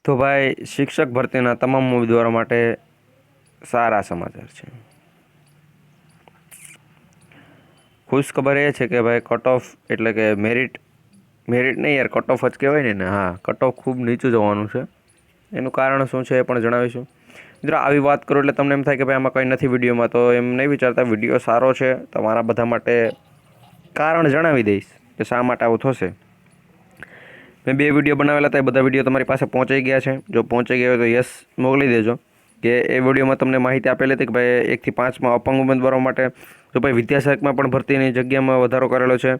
તો ભાઈ શિક્ષક ભરતીના તમામ ઉમેદવારો માટે સારા સમાચાર છે। ખુશ ખબર એ છે કે ભાઈ કટ ઓફ એટલે કે મેરિટ નહીં યાર, કટ ઓફ જ કહેવાય ને। હા, કટ ઓફ ખૂબ નીચું જવાનું છે। એનું કારણ શું છે એ પણ જણાવીશું। મિત્રો આવી વાત કરું એટલે તમને એમ થાય કે ભાઈ આમાં કંઈ નથી વિડીયોમાં, તો એમ નહીં વિચારતા, વિડીયો સારો છે તમારા બધા માટે। કારણ જણાવી દઈશ કે શા માટે આવું થશે। મેં 2 વિડીયો બનાવેલા હતા, એ બધા વિડીયો તમારી પાસે પહોંચી ગયા છે। જો પહોંચી ગયા હોય તો યસ મોકલી દેજો કે એ વિડીયોમાં તમને માહિતી આપેલી હતી કે ભાઈ 1 થી 5માં અપંગ ઉમેદવારો માટે, જો ભાઈ વિદ્યા સહાયકમાં પણ ભરતીની જગ્યામાં વધારો કરેલો છે।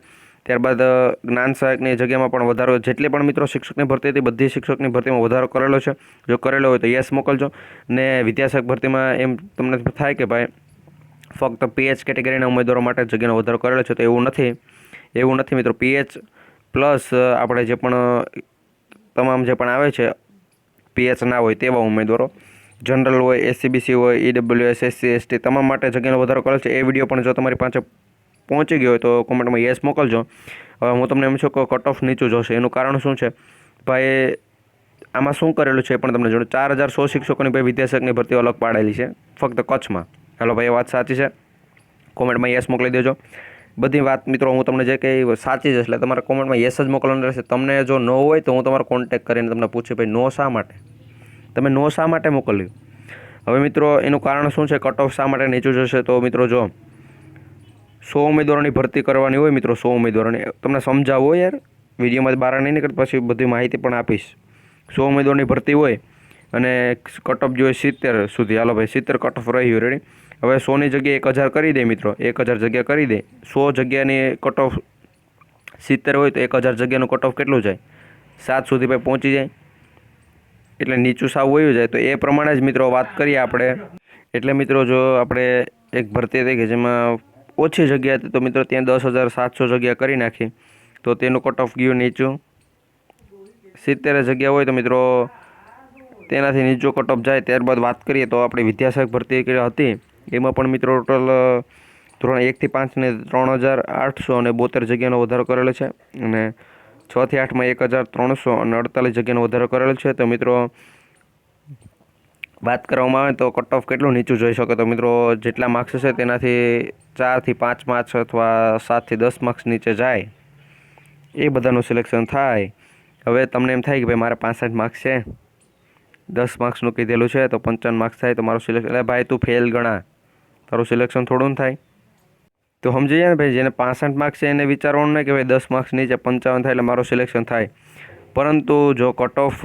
ત્યારબાદ જ્ઞાન સહાયકની જગ્યામાં પણ વધારો, જેટલી પણ મિત્રો શિક્ષકની ભરતી હતી બધી શિક્ષકની ભરતીમાં વધારો કરેલો છે। જો કરેલો હોય તો યસ મોકલજો। ને વિદ્યા સહાયક ભરતીમાં એમ તમને થાય કે ભાઈ ફક્ત PH કેટેગરીના ઉમેદવારો માટે જગ્યાનો વધારો કરેલો છે, તો એવું નથી મિત્રો। PH પ્લસ આપણે જે પણ તમામ જે પણ આવે છે PH ના હોય તેવા ઉમેદવારો, જનરલ હોય, SCBC હોય, EWS, SC ST તમામ માટે જગ્યાનો વધારો કરેલો છે। એ વિડીયો પણ જો તમારી પાસે પહોંચી ગયો હોય તો કોમેન્ટમાં યસ મોકલજો। હવે હું તમને એમ છું કે કટ ઓફ નીચું જોશે, એનું કારણ શું છે ભાઈ, આમાં શું કરેલું છે એ પણ તમને જોડું। 4100 શિક્ષકોની ભાઈ વિદ્યાસહાયકની ભરતીઓ અલગ પાડેલી છે ફક્ત કચ્છમાં। હાલો ભાઈ, એ વાત સાચી છે? કોમેન્ટમાં યસ મોકલી દેજો। બધી વાત મિત્રો હું તમને જે કંઈ સાચી જ એટલે તમારે કોમેન્ટમાં યસ જ મોકલવાનું રહેશે। તમને જો ન હોય તો હું તમારો કોન્ટેક્ટ કરીને તમને પૂછું ભાઈ નો શા માટે, તમે નો શા માટે મોકલ્યું। હવે મિત્રો એનું કારણ શું છે, કટ ઓફ શા માટે નીચું જશે, તો મિત્રો જો 100 ઉમેદવારોની ભરતી કરવાની હોય મિત્રો, 100 ઉમેદવારોની, તમને સમજાવો યાર, વિડીયોમાં બહાર નહીં નીકળે, પછી બધી માહિતી પણ આપીશ। 100 ઉમેદવારોની ભરતી હોય અને કટ ઓફ જોઈએ 70 સુધી। હાલો ભાઈ 70 કટ ઓફ રહ્યું, રેડી। હવે 100ની જગ્યાએ 1000 કરી દે મિત્રો, 1000 જગ્યા કરી દે। 100 જગ્યાની કટ ઓફ 70 હોય તો 1000 જગ્યાનું કટ ઓફ કેટલું જાય? 7 સુધી ભાઈ પહોંચી જાય, એટલે નીચું સાવ વયું જાય। તો એ પ્રમાણે જ મિત્રો વાત કરીએ આપણે। એટલે મિત્રો જો આપણે એક ભરતી હતી કે જેમાં ઓછી જગ્યા હતી, તો મિત્રો ત્યાં 10,700 જગ્યા કરી નાખી, તો તેનું કટ ઓફ ગયું નીચું। 70 જગ્યા હોય તો મિત્રો તેનાથી નીચો કટ ઓફ જાય। ત્યારબાદ વાત કરીએ તો આપણી વિદ્યાસહાયક ભરતી હતી એમાં પણ મિત્રો ટોટલ ધોરણ 1 થી 5ને 3,872 જગ્યાનો વધારો કરેલો છે, અને 6 થી 8માં 1,348 જગ્યાનો વધારો કરેલો છે। તો મિત્રો વાત કરવામાં આવે તો કટ ઓફ કેટલું નીચું જોઈ શકો, તો મિત્રો જેટલા માર્ક્સ હશે તેનાથી 4 થી 5 માર્ક્સ અથવા 7 થી 10 માર્ક્સ નીચે જાય, એ બધાનું સિલેક્શન થાય। હવે તમને એમ થાય કે ભાઈ મારે 65 માર્ક્સ છે, 10 માર્ક્સનું કીધેલું છે તો 55 માર્ક્સ થાય તો મારું સિલેક્શન, એટલે ભાઈ તું ફેલ ગણા, તારું સિલેક્શન થોડું થાય। તો સમજી જાય ને ભાઈ, જેને 65 માર્ક્સ છે એને વિચારવાનું નહીં કે ભાઈ 10 માર્ક્સ નીચે 55 થાય એટલે મારું સિલેક્શન થાય। પરંતુ જો કટ ઓફ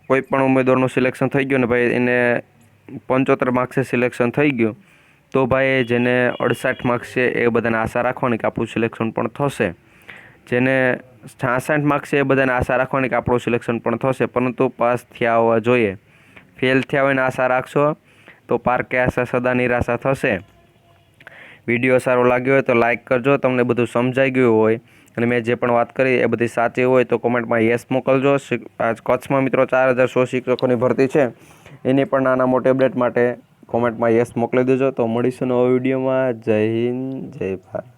કોઈ પણ ઉમેદવારનું સિલેક્શન થઈ ગયું ને ભાઈ એને 75 માર્ક્સે સિલેક્શન થઈ ગયું, તો ભાઈ જેને 68 માર્ક્સ છે એ બધાને આશા રાખવાની કે આપણું સિલેક્શન પણ થશે। જેને 66 માર્ક્સ છે એ બધાને આશા રાખવાની કે આપણું સિલેક્શન પણ થશે, પરંતુ પાસ થયા હોવા જોઈએ। ફેલ થયા હોયને આશા રાખશો તો પારકે આશા સદા નિરાશા થશે। વિડીયો સારો લાગ્યો હોય તો લાઇક કરજો, તમને બધું સમજાઈ ગયું હોય અને મેં જે પણ વાત કરી એ બધી સાચી હોય તો કોમેન્ટમાં યસ મોકલજો। આજ કચ્છમાં મિત્રો 4100 શિક્ષકોની ભરતી છે, એની પણ નાના મોટી અપડેટ માટે કોમેન્ટમાં યસ મોકલી દેજો। તો મળીશું નવા વિડીયોમાં। જય હિન્દ, જય ભારત।